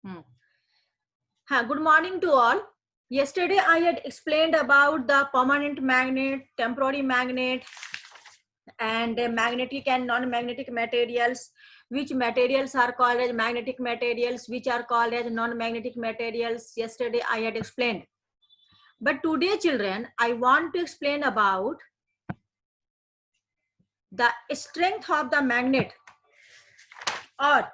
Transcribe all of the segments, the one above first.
Good morning to all. Yesterday I had explained about the permanent magnet, temporary magnet, and magnetic and non-magnetic materials. Which materials are called as magnetic materials, which are called as non-magnetic materials. Yesterday I had explained. But today, children, I want to explain about the strength of the magnet, or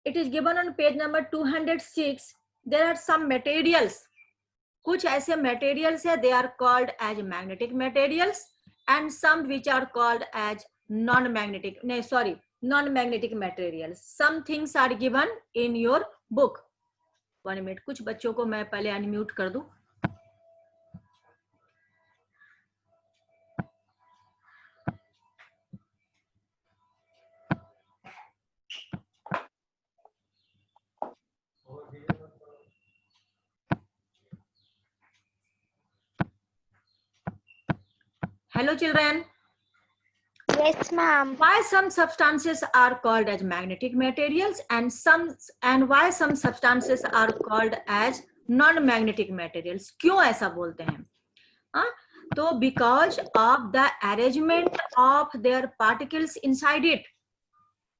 it is given on page number 206. There are some materials, कुछ ऐसे materials है, they are called as magnetic materials, and some which are called as non-magnetic materials. Some things are given in your book. 1 minute, कुछ बच्चों को मैं पहले unmute कर दूं. Hello children. Yes, ma'am. Why some substances are called as magnetic materials and why some substances are called as non-magnetic materials? क्यों ऐसा बोलते हैं? तो because of the arrangement of their particles inside it.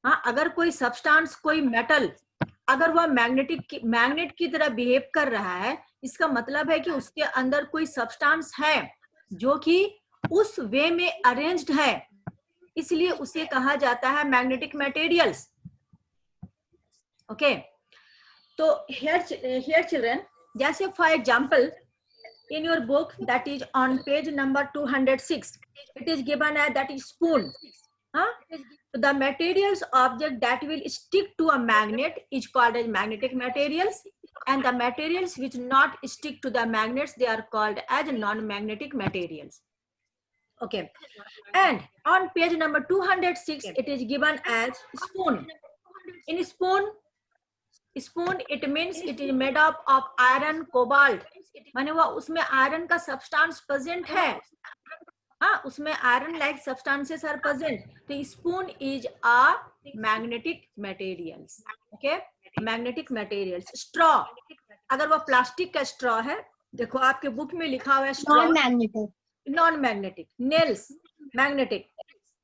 अगर कोई substance, कोई metal, अगर वह मैग्नेट की तरह बिहेव कर रहा है, इसका मतलब है कि उसके अंदर कोई सब्सटेंस है जो कि उस वे में अरेंज्ड है, इसलिए उसे कहा जाता है मैग्नेटिक मटेरियल्स. ओके, तो हियर चिल्ड्रन, जैसे for example in your book, that is on page number 206, it is given as that is spoon. So the materials object that will stick to a magnet is called as magnetic materials, and the materials which not stick to the magnets, they are called as non-magnetic materials. Okay, and on page number 206, it is given as spoon. In spoon, it means it is made up of iron, cobalt. माने वो उसमें iron का substance present है. उसमें iron like substances are present. तो spoon is a magnetic materials. Okay, magnetic materials. Straw, अगर वो plastic का स्ट्रॉ है, देखो आपके बुक में लिखा हुआ है straw, non magnetic. Nails, magnetic.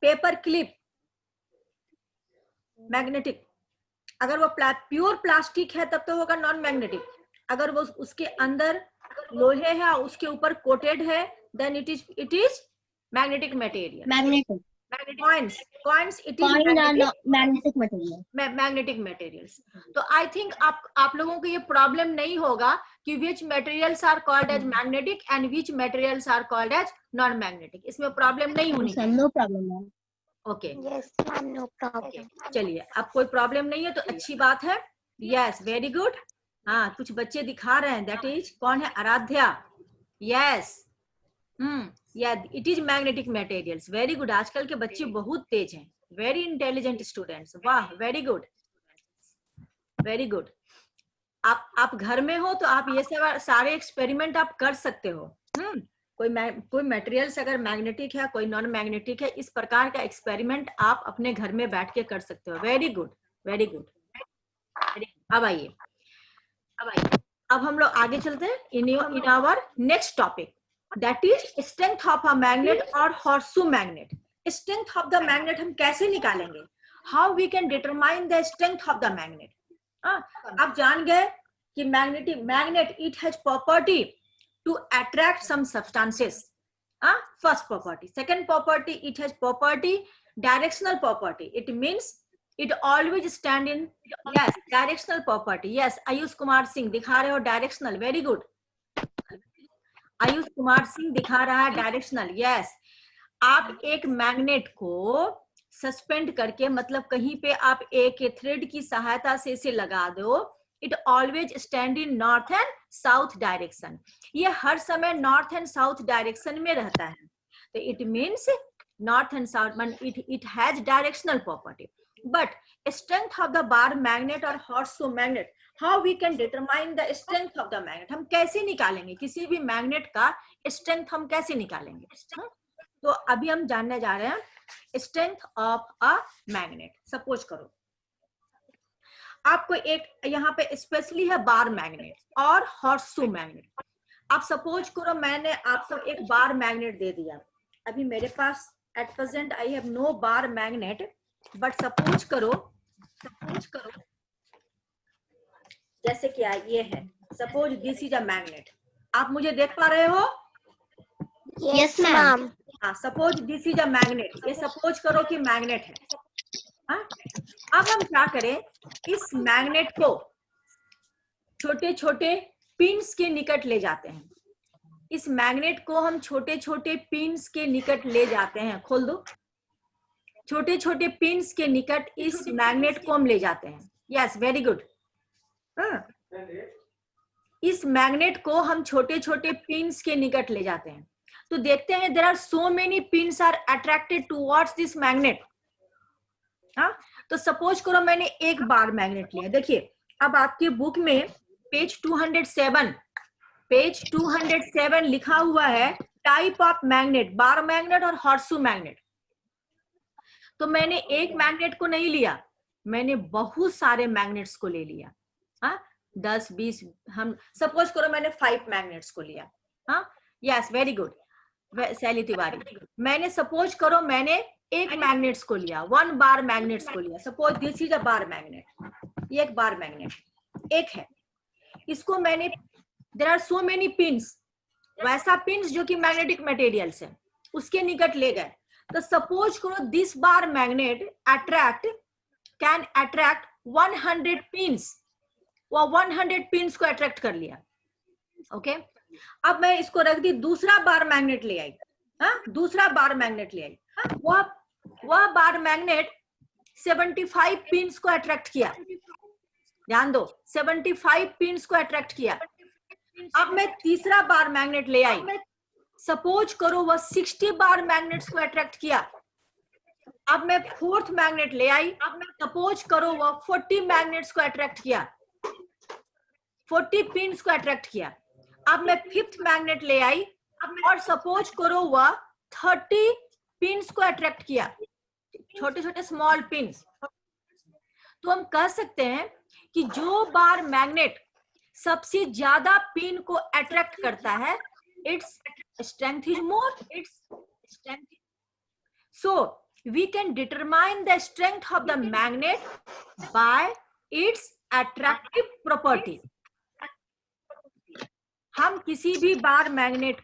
Paper clip, magnetic. अगर वो प्योर प्लास्टिक है तब तो होगा नॉन मैग्नेटिक. अगर वो उसके अंदर लोहे है, उसके ऊपर कोटेड है, then it is magnetic material. Coins it is magnetic materials. तो आई थिंक आप लोगों को ये प्रॉब्लम नहीं होगा कि which materials are called as magnetic and which materials are called as non magnetic. इसमें प्रॉब्लम नहीं होनी चाहिए. No problem. Okay, no problem. चलिए, अब कोई प्रॉब्लम नहीं है तो अच्छी बात है. Yes, very good. कुछ बच्चे दिखा रहे हैं. दैट इज कौन है? Aradhya. Yes, it is magnetic materials. Very good. आजकल के बच्चे बहुत तेज हैं. Very intelligent students. वाह, वेरी गुड, वेरी गुड. आप घर में हो तो आप ये सब सारे एक्सपेरिमेंट आप कर सकते हो. कोई मटेरियल्स अगर मैग्नेटिक है, कोई नॉन मैग्नेटिक है, इस प्रकार का एक्सपेरिमेंट आप अपने घर में बैठ के कर सकते हो. Very good, very good. अब आइए, अब हम लोग आगे चलते हैं in our next topic, that is strength of a magnet और horseshoe magnet. Strength of the magnet हम कैसे निकालेंगे? How we can determine the strength of the magnet. आप जान गए कि magnet it has property to attract some substances. First property. Second property, it has property, directional property. It means it always stand in, yes, directional property. Yes, Ayush Kumar Singh दिखा रहे हो directional. Very good. Ayush Kumar Singh दिखा रहा है directional. Yes, आप एक magnet को suspend करके, मतलब कहीं पे आप एक थ्रेड की सहायता से इसे लगा दो, it always stand in north and south direction. ये हर समय नॉर्थ एंड साउथ डायरेक्शन में रहता है. तो it means north and south, it has directional property. But strength of the bar magnet और horseshoe magnet, how we can determine the strength of the magnet. हम कैसे निकालेंगे किसी भी मैग्नेट का स्ट्रेंथ, हम कैसे निकालेंगे? तो अभी हम जानने जा रहे हैं strength of a magnet. Suppose करो आपको एक यहाँ पे स्पेशली है बार मैग्नेट और हॉर्सशू मैग्नेट। आप सपोज करो मैंने आपको एक बार मैग्नेट दे दिया, अभी मेरे पास at present I have no bar magnet, but suppose करो जैसे क्या ये है, suppose this is a magnet. आप मुझे देख पा रहे हो? Yes ma'am. हाँ, suppose this is a magnet, ये सपोज करो कि मैग्नेट है। हाँ, अब हम क्या करें, इस मैग्नेट को छोटे छोटे पिन्स के निकट ले जाते हैं। इस मैग्नेट को हम छोटे छोटे पिन्स के निकट ले जाते हैं। खोल दो। छोटे छोटे पिन्स के निकट इस मैग्नेट को हम ले जाते हैं। Yes, very good. इस मैग्नेट को हम छोटे छोटे पिन्स के निकट ले जाते हैं, तो देखते हैं there are so many pins are attracted towards this magnet. हाँ, तो सपोज करो मैंने एक बार मैग्नेट लिया। देखिए अब आपके बुक में पेज 207 लिखा हुआ है type of magnet, bar magnet और हॉर्सशू मैग्नेट। तो मैंने एक मैग्नेट को नहीं लिया, मैंने बहुत सारे मैग्नेट्स को ले लिया। हाँ, 10 20, हम सपोज करो मैंने 5 मैग्नेट्स को लिया। हाँ, yes, very good Shaili Tiwari. मैंने सपोज करो मैंने एक मैग्नेट्स को लिया, 1 बार मैग्नेट्स को लिया। Suppose this is a bar magnet, ये एक बार मैग्नेट एक है। इसको मैंने, there are so many pins, वैसा पिन्स जो कि मैग्नेटिक मटेरियल्स है, उसके निकट ले गए। तो सपोज करो this bar magnet can attract 100 pins, वो 100 पिन्स को अट्रैक्ट कर लिया। ओके, अब मैं इसको रख दी, दूसरा बार मैग्नेट ले आई। हाँ, दूसरा बार मैग्नेट ले आई। वह बार मैग्नेट 75 पिन्स को अट्रैक्ट किया। ध्यान दो, 75 पिन्स को अट्रैक्ट किया। अब मैं तीसरा बार मैग्नेट ले आई, सपोज करो वह 60 बार मैग्नेट्स को अट्रैक्ट किया। अब मैं फोर्थ मैग्नेट ले आई, अब मैं सपोज करो वह 40 मैग्नेट्स को अट्रैक्ट किया, 40 पिन्स को अट्रैक्ट किया। अब मैं फिफ्थ मैग्नेट ले आई और सपोज करो वह 30 पिन्स को अट्रैक्ट किया, छोटे छोटे स्मॉल पिन्स। तो हम कह सकते हैं कि जो बार मैग्नेट सबसे ज्यादा पिन को अट्रैक्ट करता है, its strength is more. So we can determine the strength of the magnet by its attractive property. हम किसी भी बार मैग्नेट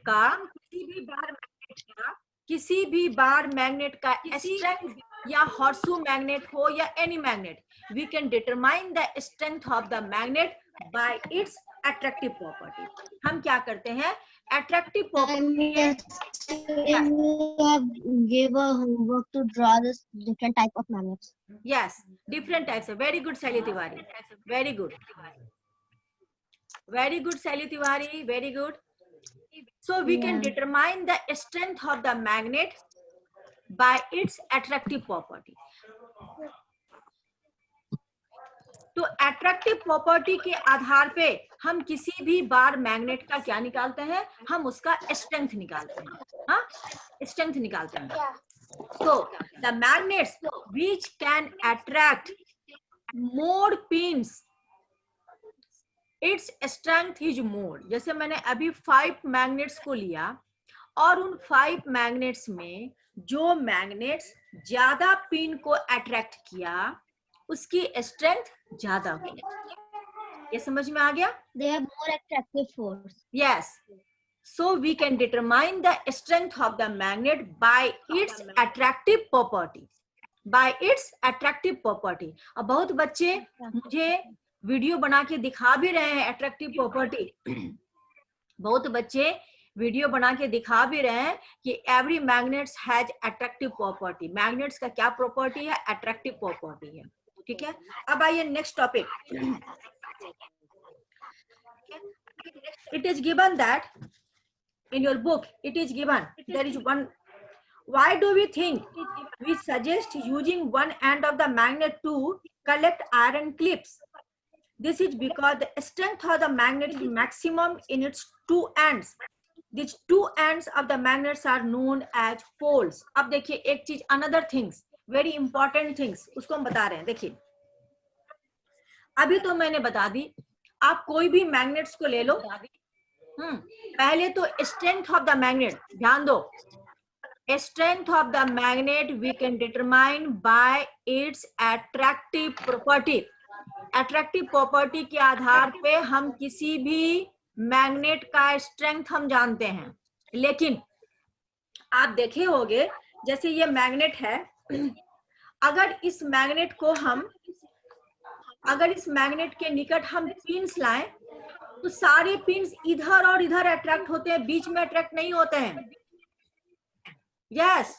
का स्ट्रेंथ, या हॉर्सशू मैग्नेट हो या any magnet, we can determine the strength of the magnet by its attractive property. हम क्या करते हैं, attractive property. Give a homework to draw this different type of magnets. Yes, different types. Very good, Sally Tiwari. Very good. Very good, Sally Tiwari. Very good. So we can determine the strength of the magnet by its attractive property. तो attractive property के आधार पे हम किसी भी bar magnet का क्या निकालते हैं, हम उसका स्ट्रेंथ निकालते हैं। हाँ, स्ट्रेंथ निकालते हैं। So the magnets which can attract more pins, its strength is more. जैसे मैंने अभी 5 मैग्नेट्स को लिया और उन 5 मैग्नेट्स में जो मैग्नेट्स ज्यादा पिन को अट्रैक्ट किया, उसकी स्ट्रेंथ ज्यादा हुई। ये समझ में आ गया? They have more attractive force. Yes. So we can determine the strength of the magnet by its attractive property. By its attractive property. अब बहुत बच्चे मुझे वीडियो बना के दिखा भी रहे हैं अट्रैक्टिव प्रॉपर्टी। बहुत बच्चे वीडियो बना के दिखा भी रहे हैं कि every magnets has attractive property. Magnets का क्या प्रॉपर्टी है? अट्रैक्टिव प्रॉपर्टी है। ठीक है, अब आइए next topic. It is given that in your book it is given there is one. Why do we think we suggest using one end of the magnet to collect iron clips? This is because the strength of the magnet is maximum in its two ends. These two ends of the magnets are known as poles. अब देखिए एक चीज, another things, very important things, उसको हम बता रहे हैं। देखिए अभी तो मैंने बता दी, आप कोई भी मैग्नेट्स को ले लो। पहले तो स्ट्रेंथ ऑफ द मैग्नेट ध्यान दो। Strength of the magnet we can determine by its attractive property. Attractive property के आधार पे हम किसी भी मैग्नेट का स्ट्रेंथ हम जानते हैं। लेकिन आप देखे होंगे जैसे ये मैग्नेट है, अगर इस मैग्नेट को हम, अगर इस मैग्नेट के निकट हम पिन्स लाएं तो सारे पिन्स इधर और इधर अट्रैक्ट होते हैं, बीच में अट्रैक्ट नहीं होते हैं। यस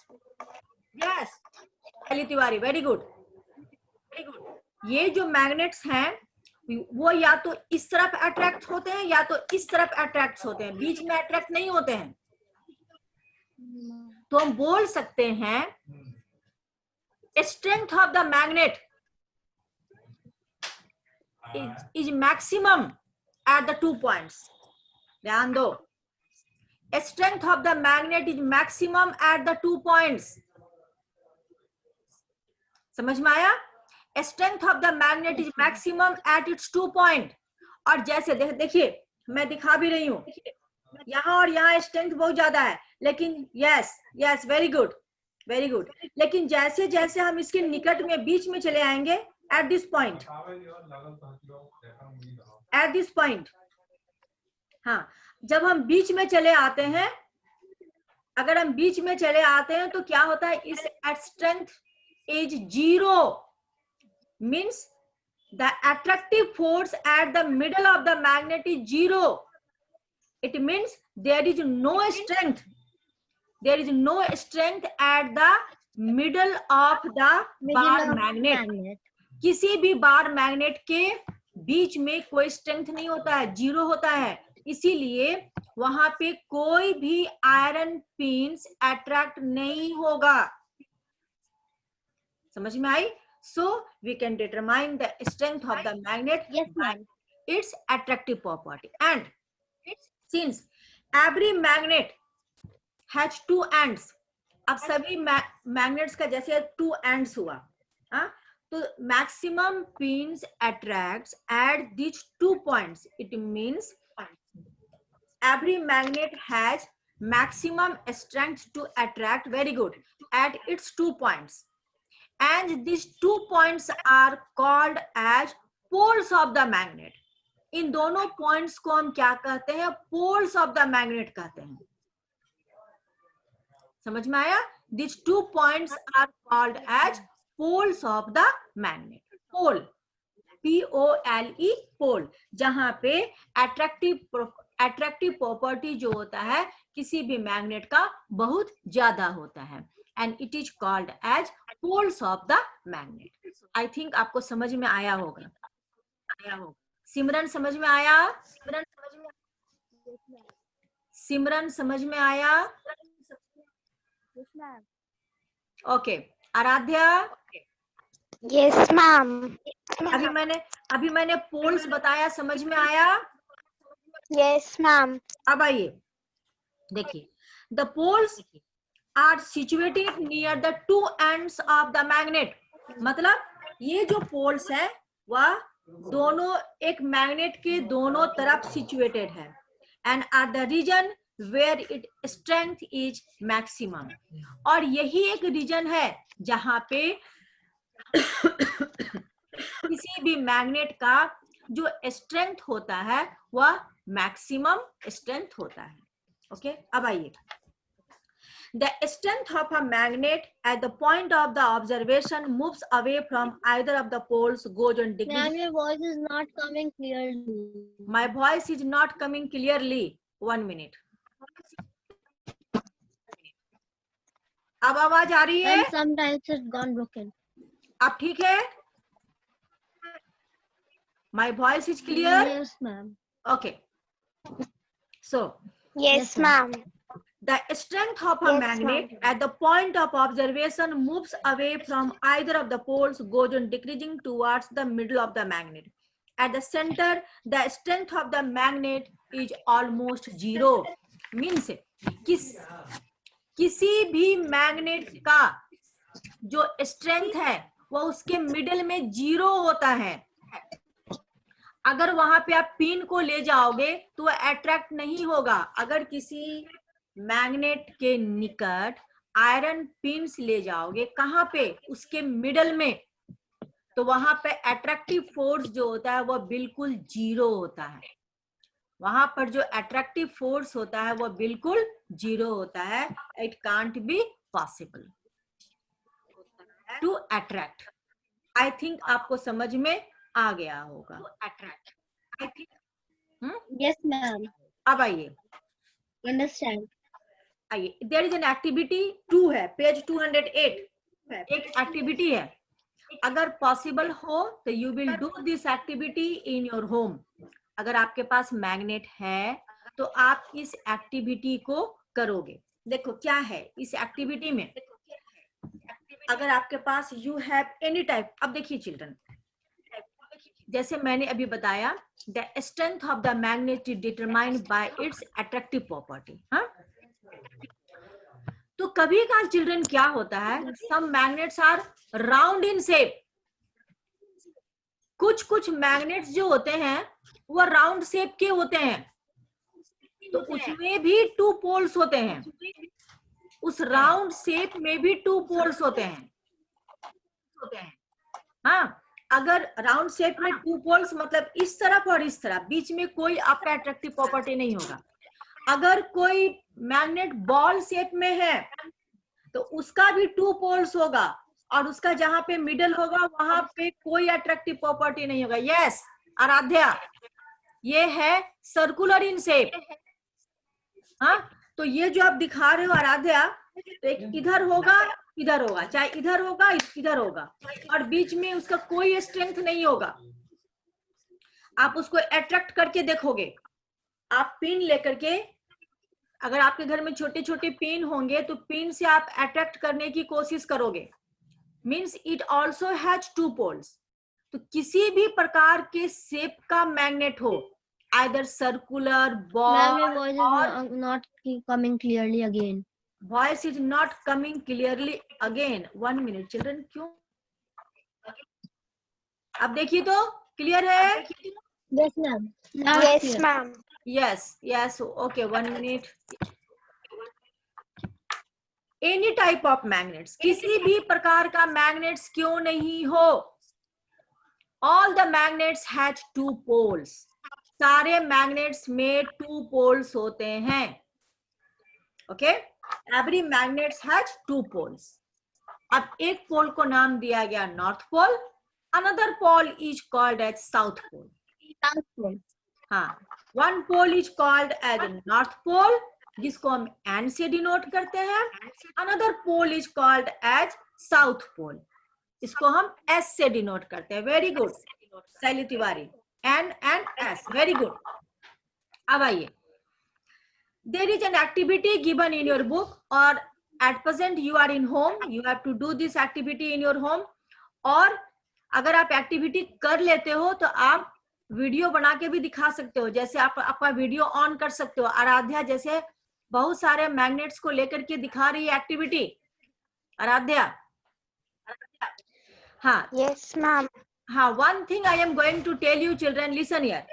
यस पहली Tiwari, very good very good. ये जो मैग्नेट्स हैं वो या तो इस तरफ अट्रैक्ट होते हैं या तो इस तरफ अट्रैक्ट होते हैं, बीच में अट्रैक्ट नहीं होते हैं। तो हम बोल सकते हैं strength of the magnet is maximum at the 2 points. ध्यान दो, strength of the magnet is maximum at the 2 points. समझ में आया? Strength of the magnet is maximum at its 2 point. और जैसे देखिए मैं दिखा भी रही हूं, यहाँ और यहाँ स्ट्रेंथ बहुत ज्यादा है, लेकिन yes yes very good very good. लेकिन जैसे जैसे हम इसके निकट में बीच में चले आएंगे, at this point, at this point, हाँ जब हम बीच में चले आते हैं, अगर हम बीच में चले आते हैं तो क्या होता है, इस strength is 0 means the attractive force at the middle of the magnet is 0. It means there is no strength, there is no strength at the middle of the bar magnet. किसी भी बार मैग्नेट के बीच में कोई strength नहीं होता है, 0 होता है। इसीलिए वहां पे कोई भी आयरन पिन्स अट्रैक्ट नहीं होगा। समझ में आई? So we can determine the strength of the magnet by its attractive property. And since every magnet has 2 ends, अब सभी मैग्नेट्स का जैसे 2 एंड्स हुआ, तो maximum pins attracts at these 2 points. It means every magnet has maximum strength to attract, very good, at its 2 points. And these 2 points are called as poles of the magnet. इन दोनों points को हम क्या कहते हैं? Poles of the magnet कहते हैं। समझ में आया? These 2 points are called as poles of the magnet. Pole, P-O-L-E, pole, जहां पे अट्रैक्टिव प्रॉपर्टी जो होता है किसी भी मैग्नेट का बहुत ज्यादा होता है, and it is called as poles of the magnet. I think आपको समझ में आया होगा, सिमरन समझ में आया? सिमरन समझ में आया? ओके आराध्या? Yes ma'am. अभी मैंने पोल्स बताया, समझ में आया? Yes ma'am. अब आइए देखिए, the poles are situated near the 2 ends of the magnet. मतलब ये जो पोल्स है वह दोनों एक मैग्नेट के दोनों तरफ सिचुएटेड है, and are the region where it strength is maximum. और यही एक रीजन है जहां पे किसी भी मैग्नेट का जो स्ट्रेंथ होता है वह मैक्सिमम स्ट्रेंथ होता है। ओके अब आइए, the strength of a magnet at the point of the observation moves away from either of the poles, goes on decreasing. Your voice is not coming clearly. My voice is not coming clearly. 1 minute. अब आवाज आ रही है? And sometimes it's gone broken. अब ठीक है? My voice is clear? Yes, ma'am. Okay. So, Yes ma'am. the strength of a Yes, magnet at the point of observation moves away from either of the poles, goes on decreasing towards the middle of the magnet. At the center, the strength of the magnet is almost 0. Means किसी भी magnet का जो strength है वो उसके middle में 0 होता है। अगर वहां पे आप पिन को ले जाओगे तो अट्रैक्ट नहीं होगा। अगर किसी मैग्नेट के निकट आयरन पिन्स ले जाओगे, कहाँ पे, उसके मिडल में, तो वहां पे अट्रैक्टिव फोर्स जो होता है वो बिल्कुल जीरो होता है। वहां पर जो अट्रैक्टिव फोर्स होता है वो बिल्कुल जीरो होता है। It can't be possible to attract. I think आपको समझ में आ गया होगा। Attract, I think. Yes, ma'am. अब आइए, Understand. आइए, देयर इज एन एक्टिविटी 2 है, पेज 208। एक एक्टिविटी है, अगर पॉसिबल हो तो you will do this activity in your home. अगर आपके पास मैग्नेट है तो आप इस एक्टिविटी को करोगे। देखो क्या है इस एक्टिविटी में, अगर आपके पास यू हैव एनी टाइप। अब देखिए चिल्ड्रन, जैसे मैंने अभी बताया, the strength of the magnet is determined by its attractive property. हाँ, तो कभी का चिल्ड्रन क्या होता है, some magnets are round in shape. कुछ कुछ मैग्नेट्स जो होते हैं वो राउंड शेप के होते हैं, तो उसमें भी 2 पोल्स होते हैं। उस राउंड शेप में भी 2 पोल्स होते हैं। हाँ, अगर राउंड शेप में 2 पोल्स मतलब इस तरफ और इस तरफ, बीच में कोई आपका अट्रैक्टिव प्रॉपर्टी नहीं होगा। अगर कोई मैग्नेट बॉल शेप में है तो उसका भी 2 पोल्स होगा, और उसका जहां पे मिडल होगा वहां पे कोई अट्रैक्टिव प्रॉपर्टी नहीं होगा। यस आराध्या, ये है सर्कुलर इन शेप। हाँ, तो ये जो आप दिखा रहे हो आराध्या, तो एक इधर होगा, इधर होगा, चाहे इधर होगा इधर होगा, और बीच में उसका कोई स्ट्रेंथ नहीं होगा। आप उसको अट्रैक्ट करके देखोगे। आप पिन लेकर के, अगर आपके घर में छोटे छोटे पिन होंगे तो पिन से आप अट्रैक्ट करने की कोशिश करोगे। Means it also has 2 poles. तो किसी भी प्रकार के शेप का मैग्नेट हो, either circular, ball, Ma'am, your voice is not coming clearly again. voice is not coming clearly again. 1 minute children, क्यों? अब देखिए तो क्लियर है? Yes, ma'am. Yes, ma'am. Yes, yes, okay, 1 minute. Any type of magnets, किसी भी प्रकार का magnets क्यों नहीं हो, all the magnets has 2 poles. सारे मैग्नेट्स में 2 पोल्स होते हैं। Okay, every magnets has 2 poles. अब एक पोल को नाम दिया गया north pole, another pole is called as south pole. South pole. हाँ, one pole is called as north pole, जिसको हम एन से डिनोट करते हैं। Another pole is called as south pole, इसको हम एस से डिनोट करते हैं। Very good Shaili Tiwari, N and S, very good. अब आइए, there is an activity given in your book, और at present you are in home, you have to do this activity in your home. और अगर आप activity कर लेते हो तो आप वीडियो बना के भी दिखा सकते हो। जैसे आप आपका वीडियो ऑन कर सकते हो। आराध्या जैसे बहुत सारे मैग्नेट्स को लेकर के दिखा रही है एक्टिविटी। आराध्या, हाँ, Yes, ma'am. हाँ, one thing I am going to tell you children, listen here.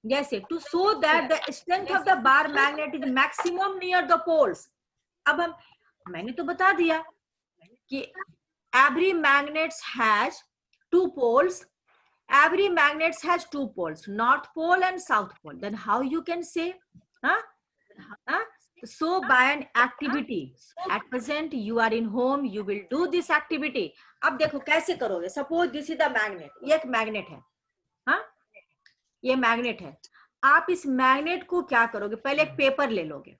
जैसे to show that the strength of the bar magnet is maximum near the poles. अब हम, मैंने तो बता दिया कि every magnet has 2 poles. Every magnet has 2 poles, north pole and south pole. Then how you can say? So by an activity, at present you are in home, you will do this activity. अब देखो कैसे करोगे। Suppose this is the magnet, ये एक magnet है। हाँ, ये magnet है। आप इस मैग्नेट को क्या करोगे, पहले एक पेपर ले लोगे।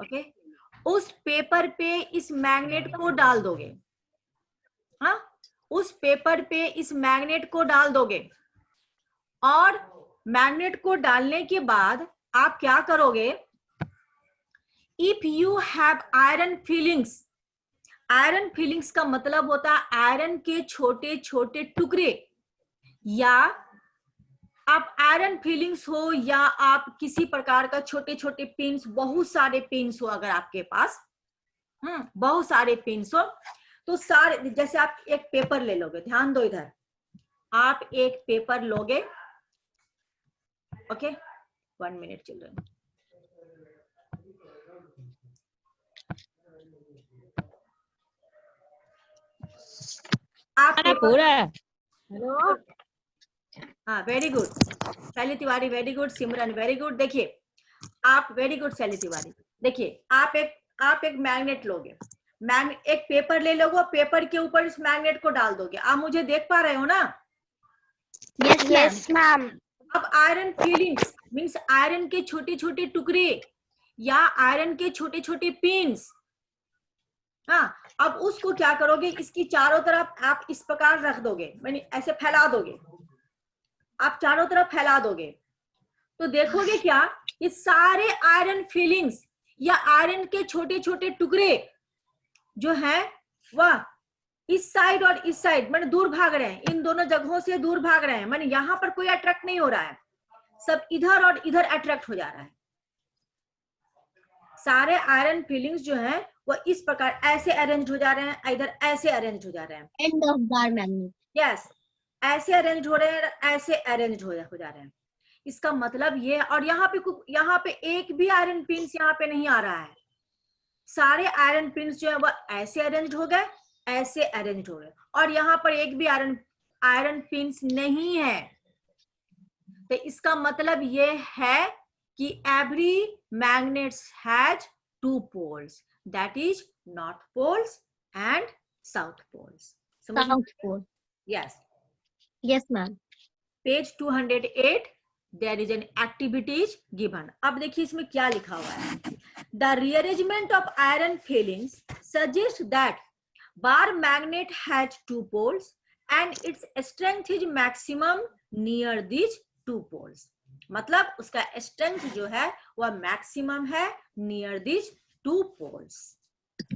ओके, उस पेपर पे इस मैग्नेट को डाल दोगे। हाँ, उस पेपर पे इस मैग्नेट को डाल दोगे, और मैग्नेट को डालने के बाद आप क्या करोगे, if you have iron filings, iron filings का मतलब होता है आयरन के छोटे छोटे टुकड़े, या आप आयरन फिलिंग्स हो, या आप किसी प्रकार का छोटे छोटे पिन्स, बहुत सारे पिन्स हो अगर आपके पास, बहुत सारे पिन्स हो, तो सारे, जैसे आप एक पेपर ले लोगे, ध्यान दो इधर, आप एक पेपर लोगे, Okay, 1 minute children. आप पूरा हेलो, हाँ very good Shaili Tiwari, very good सिमरन, वेरी गुड। देखिए आप, वेरी गुड शैली तिवारी, देखिए आप एक मैग्नेट लोगे, एक पेपर ले लोगे, पेपर के ऊपर इस मैग्नेट को डाल दोगे। आप मुझे देख पा रहे हो ना? Yes, ma'am. अब आयरन फीलिंग्स मीन्स आयरन के छोटे छोटे टुकड़े या आयरन के छोटे छोटे पिंस, हाँ, अब उसको क्या करोगे, इसकी चारों तरफ आप इस प्रकार रख दोगे, मैंने ऐसे फैला दोगे, आप चारों तरफ फैला दोगे, तो देखोगे क्या, ये सारे आयरन फीलिंग्स या आयरन के छोटे छोटे टुकड़े जो हैं वह इस साइड और इस साइड मैंने दूर भाग रहे हैं, इन दोनों जगहों से दूर भाग रहे हैं, मैंने यहां पर कोई अट्रैक्ट नहीं हो रहा है, सब इधर और इधर अट्रैक्ट हो जा रहा है। सारे आयरन फीलिंग्स जो हैं वो इस प्रकार ऐसे अरेंज हो जा रहे हैं, इधर ऐसे अरेंज हो जा रहे हैं। End of bar magnet. Yes, ऐसे अरेंज हो रहे हैं, ऐसे अरेंज हो जा रहे हैं। इसका मतलब ये, और यहाँ पे एक भी आयरन पिंस यहाँ पे नहीं आ रहा है, सारे आयरन पिंस जो है वो ऐसे अरेंज हो गए, ऐसे अरेंज हो गए, और यहाँ पर एक भी आयरन पिंस नहीं है। तो इसका मतलब ये है कि every magnets has 2 poles, that is north poles and south poles. South pole. Yes. Yes, ma'am. Page 208 there is an activities given. अब देखिए इसमें क्या लिखा हुआ है, the rearrangement of iron filings suggests that bar magnet has 2 poles and its strength is maximum near these 2 poles. मतलब उसका strength जो है वह मैक्सिमम है near this 2 poles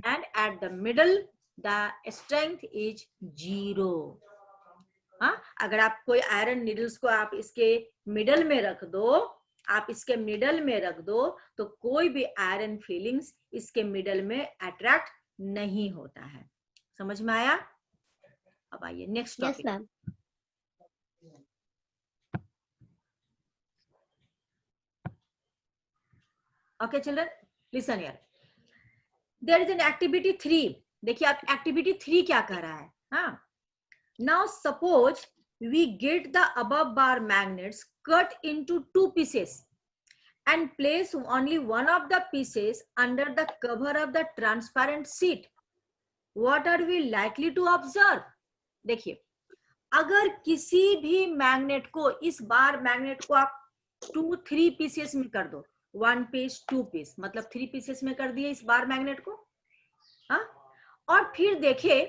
and at the middle the strength is 0. हाँ, अगर आप कोई आयरन नीडल्स को आप इसके मिडल में रख दो, आप इसके मिडल में रख दो, तो कोई भी आयरन फीलिंग्स इसके मिडल में अट्रैक्ट नहीं होता है। समझ में आया? अब आइए next topic. Yes, ma'am. Okay children, listen here. There is an activity 3. देखिए आप एक्टिविटी 3 क्या कर रहा है। हाँ, now suppose we get the above bar magnets cut into 2 pieces and place only one of the pieces under the cover of the transparent sheet. What are we likely to observe? देखिए अगर किसी भी magnet को, इस bar magnet को आप 2-3 pieces में कर दो, 1 पीस 2 पीस मतलब 3 पीसेस में कर दिए इस बार मैग्नेट को, हाँ, और फिर देखे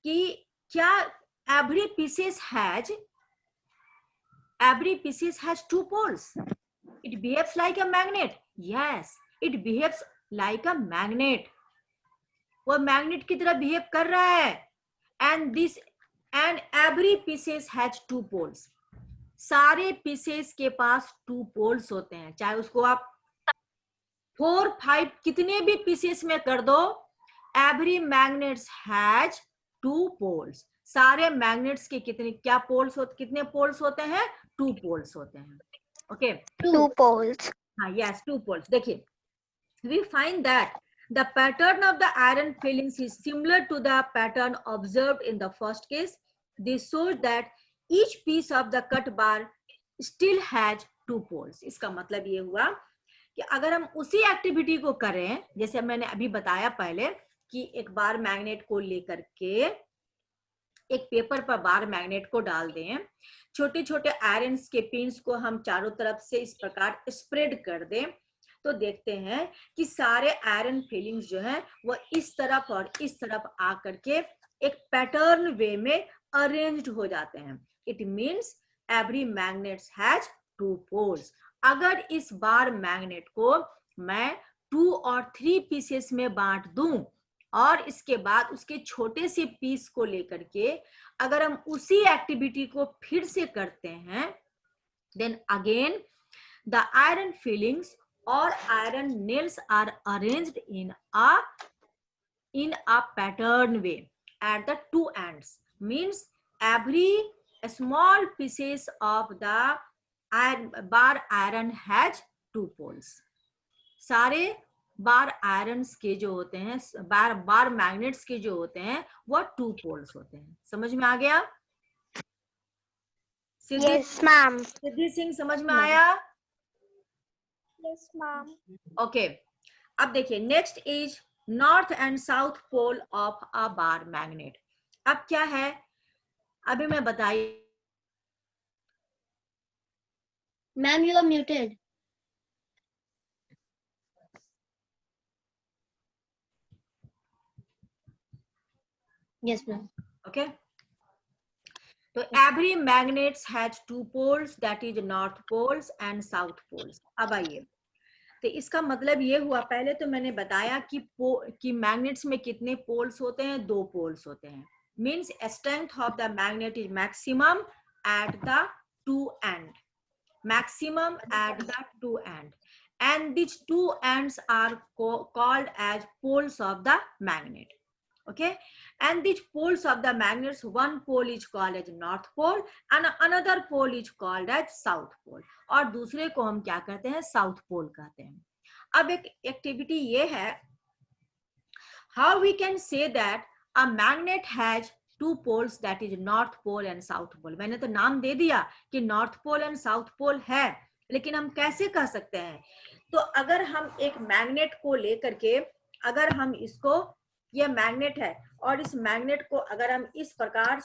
कि क्या every pieces has 2 poles. It behaves like a magnet. Yes, it behaves like a magnet. वो मैग्नेट की तरह बिहेव कर रहा है। and every pieces has 2 poles. सारे पीसेस के पास 2 poles होते हैं, चाहे उसको आप 4-5 कितने भी पीसेस में कर दो, every magnets has 2 poles. सारे मैग्नेट्स के कितने पोल्स होते हैं? 2 पोल्स होते हैं। Okay, 2 poles. हाँ, यस 2 पोल्स। देखिए we find that the pattern of the iron fillings is similar to the pattern observed in the first case. This shows that each piece of the cut bar still has 2 poles. इसका मतलब ये हुआ कि अगर हम उसी activity को करें, जैसे मैंने अभी बताया पहले कि एक बार मैग्नेट को लेकर के एक पेपर पर बार मैग्नेट को डाल दें, छोटे छोटे आयरन के पिंस को हम चारों तरफ से इस प्रकार स्प्रेड कर दें, तो देखते हैं कि सारे आयरन फीलिंग्स जो हैं वो इस तरफ और इस तरफ आकर के एक पैटर्न वे में अरेंज्ड हो जाते हैं। It means every magnet has 2 poles. अगर इस बार मैग्नेट को मैं 2 और 3 पीसेस में बांट दूं और इसके बाद उसके छोटे से पीस को लेकर के अगर हम उसी एक्टिविटी को फिर से करते हैं, then again the iron filings or iron nails are arranged in a pattern way at the 2 ends. Means every small pieces of the bar iron has 2 poles. सारे बार आयरन्स के जो होते हैं, बार मैग्नेट्स के जो होते हैं वो 2 पोल्स होते हैं। समझ में आ गया? Yes, ma'am. सिद्धि सिंह समझ में आया? Yes, ma'am. ओके, अब देखिए next is north and south pole of a bar magnet. अब क्या है, अभी मैं बताई। Ma'am, you are muted. Yes, ma'am. Okay, तो every magnets has 2 poles, that is north poles and south poles. अब आइए, तो इसका मतलब ये हुआ, पहले तो मैंने बताया कि मैग्नेट्स में कितने पोल्स होते हैं, 2 पोल्स होते हैं। Means strength of the magnet is maximum at the 2 and, maximum at the 2 end, and these 2 ends are called as poles of the magnet. Okay, and these poles of the magnets, one pole is called as north pole and another pole is called as south pole, और दूसरे को हम क्या कहते हैं, south पोल कहते हैं। अब एक एक्टिविटी ये है, how we can say that a magnet has 2 poles, that is north pole and south pole। मैंने तो नाम दे दिया कि north pole and south pole है, लेकिन हम कैसे कह सकते हैं? तो अगर हम एक मैग्नेट को लेकर के, अगर हम इसको, ये मैग्नेट है और इस मैग्नेट को अगर हम इस प्रकार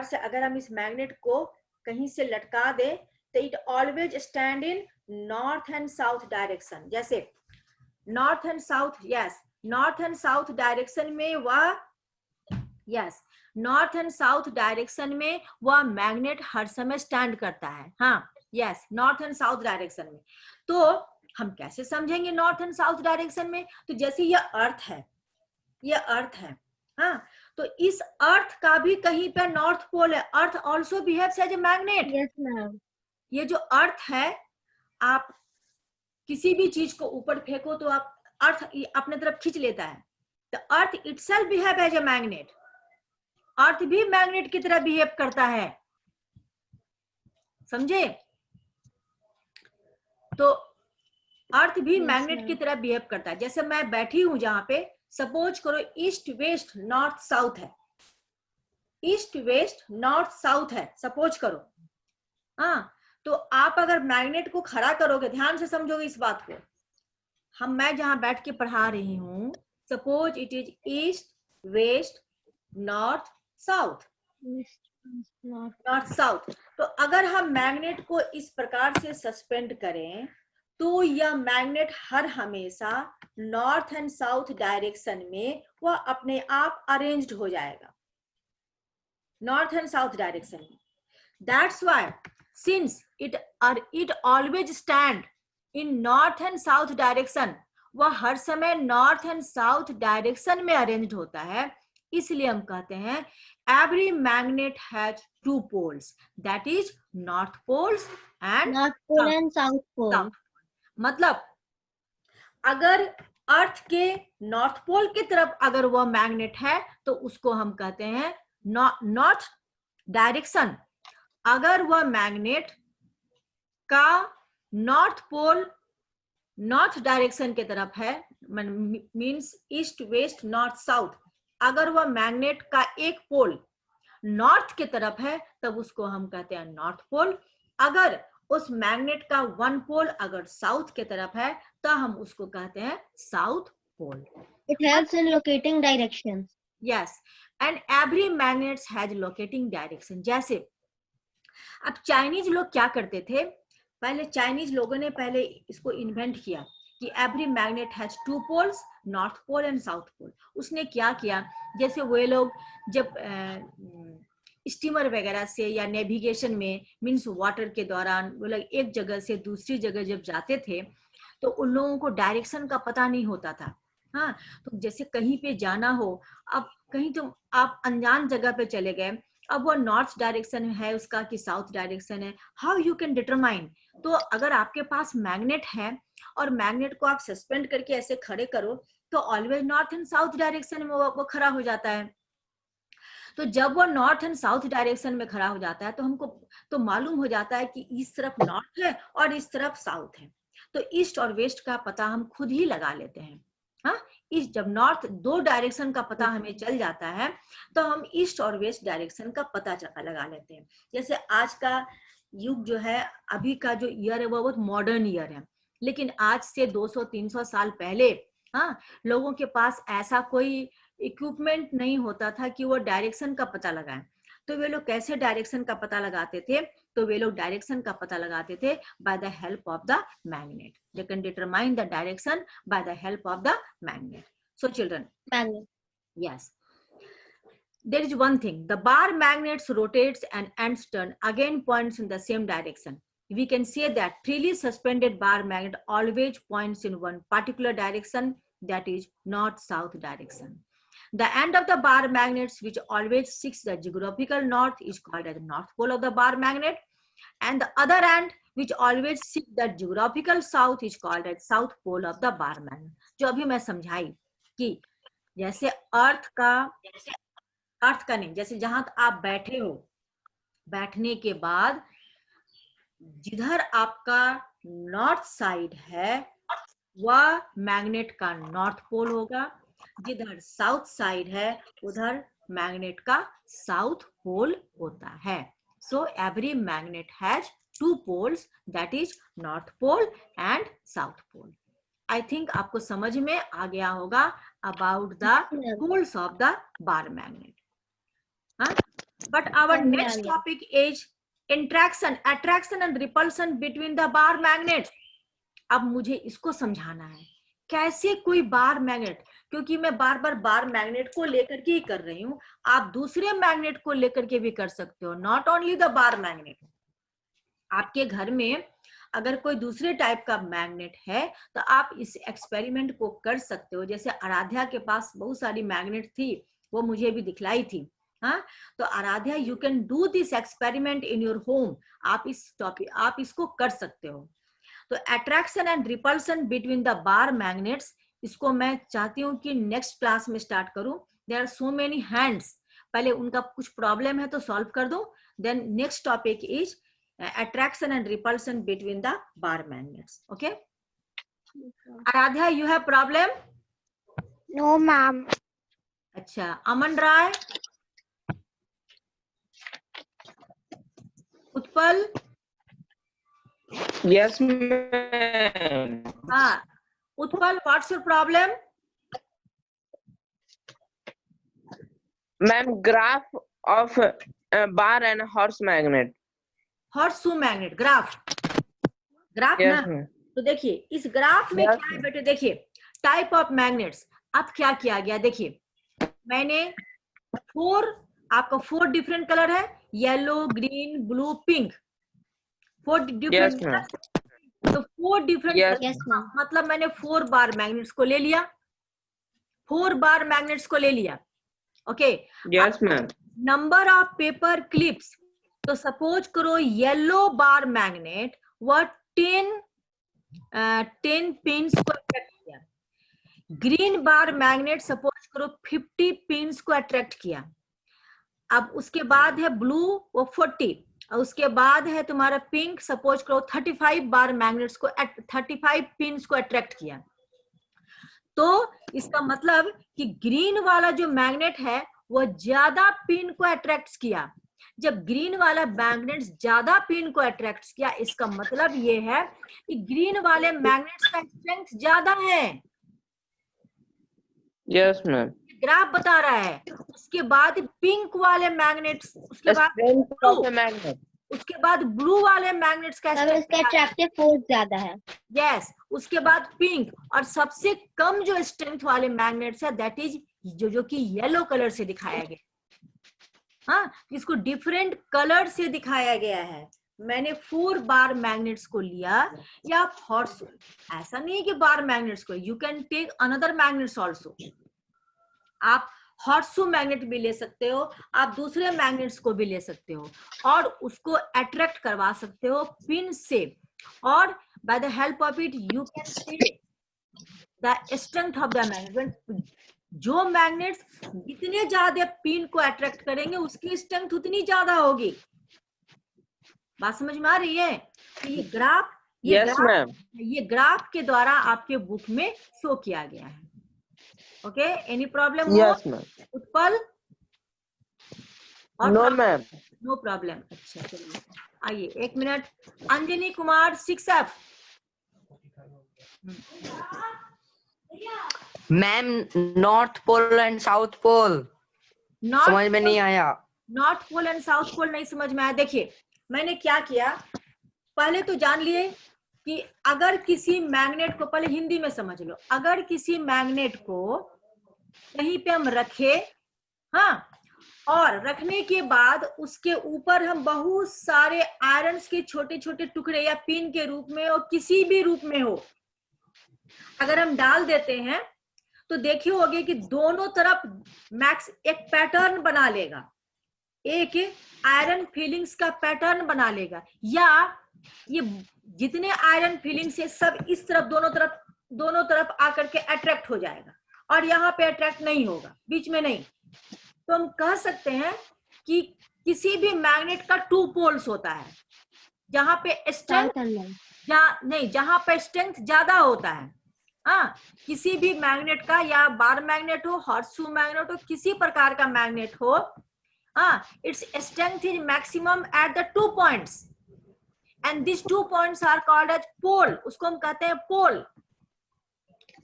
से अगर हम इस मैग्नेट को कहीं से लटका दें, तो it always stand in north and south direction. जैसे north and south, yes, north and south direction में वह, yes, north and south direction में वह मैग्नेट हर समय स्टैंड करता है। हाँ, yes, north and south direction में। तो हम कैसे समझेंगे नॉर्थ एंड साउथ डायरेक्शन में? तो जैसे ये अर्थ है, ये अर्थ है, हाँ, तो इस अर्थ का भी कहीं पे नॉर्थ पोल है। Earth also behaves as a magnet. Yes, ma'am. ये जो अर्थ है, आप किसी भी चीज को ऊपर फेंको तो आप अर्थ अपने तरफ खींच लेता है। तो earth itself behave as a magnet, earth भी मैग्नेट की तरह बिहेव करता है, समझे? तो अर्थ भी मैग्नेट की तरह बिहेव करता है। जैसे मैं बैठी हूं जहां पे, सपोज करो ईस्ट वेस्ट नॉर्थ साउथ है, ईस्ट वेस्ट नॉर्थ साउथ है, सपोज करो। हाँ, तो आप अगर मैग्नेट को खड़ा करोगे, ध्यान से समझोगे इस बात को, मैं जहां बैठ के पढ़ा रही हूं, suppose it is east west north south, north south. तो अगर हम मैग्नेट को इस प्रकार से सस्पेंड करें, तो यह मैग्नेट हर हमेशा नॉर्थ एंड साउथ डायरेक्शन में वह अपने आप अरेंज्ड हो जाएगा, नॉर्थ एंड साउथ डायरेक्शन में। That's why since it always stand in north and south direction, वह हर समय नॉर्थ एंड साउथ डायरेक्शन में अरेंज्ड होता है, इसलिए हम कहते हैं every magnet has 2 poles, that is north poles and North pole and south pole. मतलब अगर अर्थ के नॉर्थ पोल की तरफ अगर वह मैग्नेट है, तो उसको हम कहते हैं नॉर्थ डायरेक्शन। अगर वह मैग्नेट का नॉर्थ पोल नॉर्थ डायरेक्शन की तरफ है, means east west north south, अगर वह मैग्नेट का एक पोल नॉर्थ की तरफ है, तब उसको हम कहते हैं नॉर्थ पोल। अगर उस मैग्नेट का वन पोल अगर साउथ की तरफ है, तो हम उसको कहते हैं south pole. It helps in locating directions. Yes, and every magnet has locating direction। जैसे अब चाइनीज लोग क्या करते थे, पहले चाइनीज लोगों ने पहले इसको इन्वेंट किया कि every magnet has 2 poles, north pole and south pole. उसने क्या किया, जैसे वे लोग जब स्टीमर वगैरह से या नेविगेशन में, मीन्स वाटर के दौरान वो लोग एक जगह से दूसरी जगह जब जाते थे, तो उन लोगों को डायरेक्शन का पता नहीं होता था। हाँ, तो जैसे कहीं पे जाना हो, अब कहीं तो आप अनजान जगह पे चले गए, अब वो नॉर्थ डायरेक्शन है उसका कि साउथ डायरेक्शन है, हाउ यू कैन डिटरमाइन? तो अगर आपके पास मैग्नेट है और मैग्नेट को आप सस्पेंड करके ऐसे खड़े करो, तो always north and south direction में वो खड़ा हो जाता है। तो जब वो नॉर्थ एंड साउथ डायरेक्शन में खड़ा हो जाता है तो हमको तो मालूम हो जाता है कि इस तरफ नॉर्थ है और इस तरफ साउथ है, तो ईस्ट और वेस्ट का पता हम खुद ही लगा लेते हैं। हाँ, इस जब नॉर्थ दो डायरेक्शन का पता हमें चल जाता है तो हम ईस्ट और वेस्ट डायरेक्शन का पता लगा लेते हैं। जैसे आज का युग जो है, अभी का जो ईयर है वो बहुत मॉडर्न ईयर है, लेकिन आज से 200-300 साल पहले हाँ लोगों के पास ऐसा कोई इक्विपमेंट नहीं होता था कि वो डायरेक्शन का पता लगाएं। तो वे लोग कैसे डायरेक्शन का पता लगाते थे? तो वे लोग डायरेक्शन का पता लगाते थे by the help of the magnet. They can determine the direction by the help of the magnet. So children, Magnet. yes, there is one thing, the bar magnets rotates and ends turn again points in the same direction. We can say that freely suspended bar magnet always points in one particular direction, that is north south direction. The end of the bar magnets which always seeks the geographical north is called as the north pole of the bar magnet, and the other end which always seeks the geographical south is called as south pole of the bar magnet. जो अभी मैं समझाई कि जैसे अर्थ का नहीं, जैसे जहां आप बैठे हो, बैठने के बाद जिधर आपका नॉर्थ साइड है वह मैग्नेट का नॉर्थ पोल होगा, जिधर साउथ साइड है उधर मैग्नेट का साउथ पोल होता है। So every magnet has two poles, that is north pole and south pole. I think आपको समझ में आ गया होगा about the poles of the bar magnet. But our next topic is interaction, attraction and repulsion between the bar magnets. अब मुझे इसको समझाना है कैसे कोई बार मैग्नेट, क्योंकि मैं बार बार बार मैग्नेट को लेकर के ही कर रही हूँ, आप दूसरे मैग्नेट को लेकर के भी कर सकते हो, not only the bar magnet. आपके घर में अगर कोई दूसरे टाइप का मैग्नेट है तो आप इस एक्सपेरिमेंट को कर सकते हो। जैसे आराध्या के पास बहुत सारी मैग्नेट थी, वो मुझे भी दिखलाई थी। हाँ, तो Aradhya you can do this experiment in your home. आप इसको कर सकते हो। तो attraction and repulsion between the bar magnets, इसको मैं चाहती हूँ कि नेक्स्ट क्लास में स्टार्ट करूं। There are so many hands, पहले उनका कुछ प्रॉब्लम है तो सॉल्व कर दो, then next topic is attraction and repulsion between the bar magnets. Okay, Aradhya, you have problem? No, ma'am. अच्छा, अमन राय, उत्पल, Yes, ma'am. हाँ, Utpal, what's your problem? Ma'am, graph of bar and horse magnet. Horseshoe magnet, graph Yes, ना। ma'am. तो देखिए इस graph में Yes, क्या है बेटे, देखिए टाइप ऑफ मैग्नेट्स। अब क्या किया गया, देखिए मैंने आपका 4 डिफरेंट कलर है, yellow, green, blue, pink, 4 different. Yes, ma'am. तो 4 डिफरेंट Yes, कलर, मतलब मैंने 4 बार मैग्नेट्स को ले लिया, 4 बार मैग्नेट्स को ले लिया। Okay, Yes, ma'am. Number of paper clips, तो सपोज करो येलो बार मैग्नेट वह 10 पिंस को अट्रैक्ट किया, ग्रीन बार मैग्नेट सपोज करो 50 पिंस को अट्रैक्ट किया। अब उसके बाद है ब्लू, वो 40, और उसके बाद है तुम्हारा पिंक, सपोज करो 35 बार मैग्नेट्स को 35 पिंस को अट्रैक्ट किया। तो इसका मतलब कि ग्रीन वाला जो मैग्नेट है वो ज्यादा पिन को अट्रैक्ट किया। जब ग्रीन वाला मैग्नेट ज्यादा पिन को अट्रैक्ट किया, इसका मतलब ये है कि ग्रीन वाले मैग्नेट्स का स्ट्रेंथ ज्यादा है। Yes, ma'am. ग्राफ बता रहा है। उसके बाद पिंक वाले मैग्नेट्स, उसके The बाद strength of a magnet. उसके बाद ब्लू वाले मैग्नेट्स का इसका अट्रैक्टिव फोर्स ज्यादा है। यस, उसके बाद पिंक, और सबसे कम जो स्ट्रेंथ वाले मैग्नेट्स है दैट इज जो कि येलो कलर से दिखाया गया। हाँ, इसको डिफरेंट कलर से दिखाया गया है। मैंने 4 बार मैग्नेट्स को लिया, या हॉर्स, ऐसा नहीं है कि बार मैग्नेट्स को, you can take another magnets also. आप हॉर्सशू मैग्नेट भी ले सकते हो, आप दूसरे मैग्नेट्स को भी ले सकते हो और उसको अट्रैक्ट करवा सकते हो पिन से, और by the help of it you can see the strength of the magnet. जो मैग्नेट्स जितने ज्यादा पिन को अट्रैक्ट करेंगे उसकी स्ट्रेंथ उतनी ज्यादा होगी। बात समझ में आ रही है? ये ग्राफ Yes, ma'am. ये ग्राफ के द्वारा आपके बुक में शो किया गया है। Okay, any problem? Yes, ma'am. Utpal? No, ma'am. No problem. अच्छा चलिए, आइए 1 minute. Anjani Kumar 6F। Ma'am north pole and south pole समझ में नहीं आया। North pole and south pole नहीं समझ में आया। देखिए मैंने क्या किया, पहले तो जान लिए कि अगर किसी मैग्नेट को, पहले हिंदी में समझ लो, अगर किसी मैग्नेट को कहीं पे हम रखे, हाँ, और रखने के बाद उसके ऊपर हम बहुत सारे आयरन्स के छोटे छोटे टुकड़े या पिन के रूप में और किसी भी रूप में हो, अगर हम डाल देते हैं तो देखिए होगे कि दोनों तरफ मैक्स एक पैटर्न बना लेगा, एक आयरन फीलिंग्स का पैटर्न बना लेगा, या ये जितने आयरन फीलिंग्स है सब इस तरफ दोनों तरफ आकर के अट्रैक्ट हो जाएगा और यहाँ पे अट्रैक्ट नहीं होगा, बीच में नहीं। तो हम कह सकते हैं कि किसी भी मैग्नेट का 2 पोल्स होता है, जहां पे स्ट्रेंथ ज्यादा होता है। हाँ, किसी भी मैग्नेट का, या बार मैग्नेट हो, हॉर्सशू मैग्नेट हो, किसी प्रकार का मैग्नेट हो, हाँ, its strength is maximum at the 2 points and this 2 points are called as pole. उसको हम कहते हैं पोल।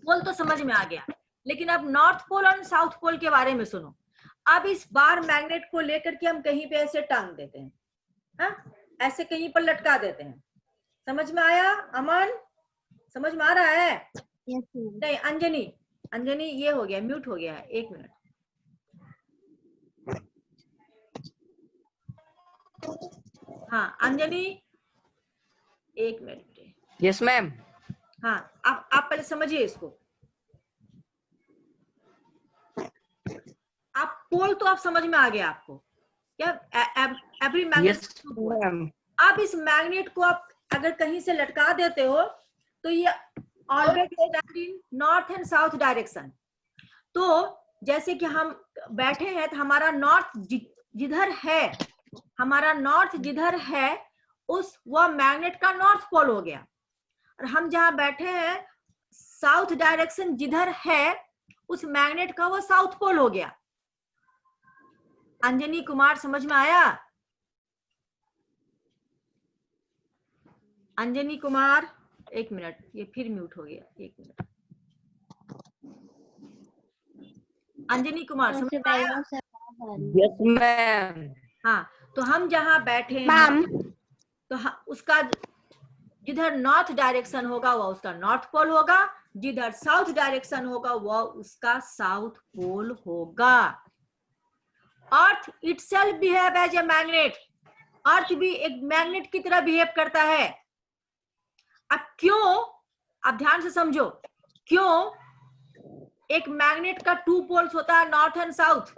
पोल तो समझ में आ गया, लेकिन अब नॉर्थ पोल और साउथ पोल के बारे में सुनो। अब इस बार मैग्नेट को लेकर के हम कहीं पे ऐसे टांग देते हैं, हाँ, ऐसे कहीं पर लटका देते हैं। समझ में आया अमन? समझ में आ रहा है? Yes, नहीं, अंजनी ये हो गया, म्यूट हो गया है, 1 मिनट। हाँ अंजनी 1 मिनट। Yes ma'am. हाँ, आप पहले समझिए इसको। आप पोल तो आप समझ में आ गया आपको क्या? Every magnet. अब इस मैग्नेट को आप अगर कहीं से लटका देते हो तो ये always stand in north and south direction. तो जैसे कि हम बैठे हैं तो हमारा नॉर्थ जिधर है उस वह मैग्नेट का नॉर्थ पोल हो गया, और हम जहां बैठे हैं साउथ डायरेक्शन जिधर है उस मैग्नेट का वो साउथ पोल हो गया। अंजनी कुमार समझ में आया? अंजनी कुमार 1 मिनट, ये फिर म्यूट हो गया, 1 मिनट। अंजनी कुमार समझ में आया? Yes ma'am. हाँ, तो हम जहां बैठे हैं तो उसका जिधर नॉर्थ डायरेक्शन होगा वह उसका नॉर्थ पोल होगा, जिधर साउथ डायरेक्शन होगा वह उसका साउथ पोल होगा। Earth itself behave as a magnet. Earth भी एक मैग्नेट की तरह बिहेव करता है। अब क्यों, अब ध्यान से समझो, क्यों एक मैग्नेट का 2 पोल्स होता है, नॉर्थ एंड साउथ?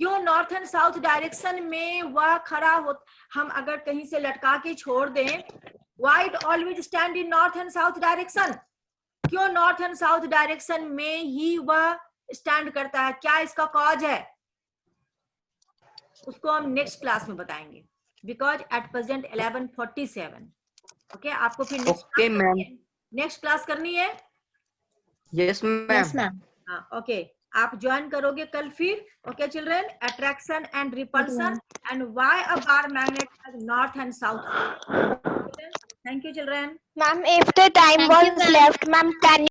क्यों नॉर्थ एंड साउथ डायरेक्शन में वह खड़ा हो? हम अगर कहीं से लटका के छोड़ दें, why it always stand in north and south direction? क्यों नॉर्थ एंड साउथ डायरेक्शन में ही वह स्टैंड करता है? क्या इसका कॉज है? उसको हम नेक्स्ट क्लास में बताएंगे, बिकॉज एट प्रेजेंट 11:47। ओके, आपको फिर नेक्स्ट क्लास करनी है। Yes ma'am. हाँ, ओके, आप ज्वाइन करोगे कल फिर। Okay children, attraction and repulsion and why a bar magnet has north and south. Thank you children. Ma'am, if the time was left, ma'am, can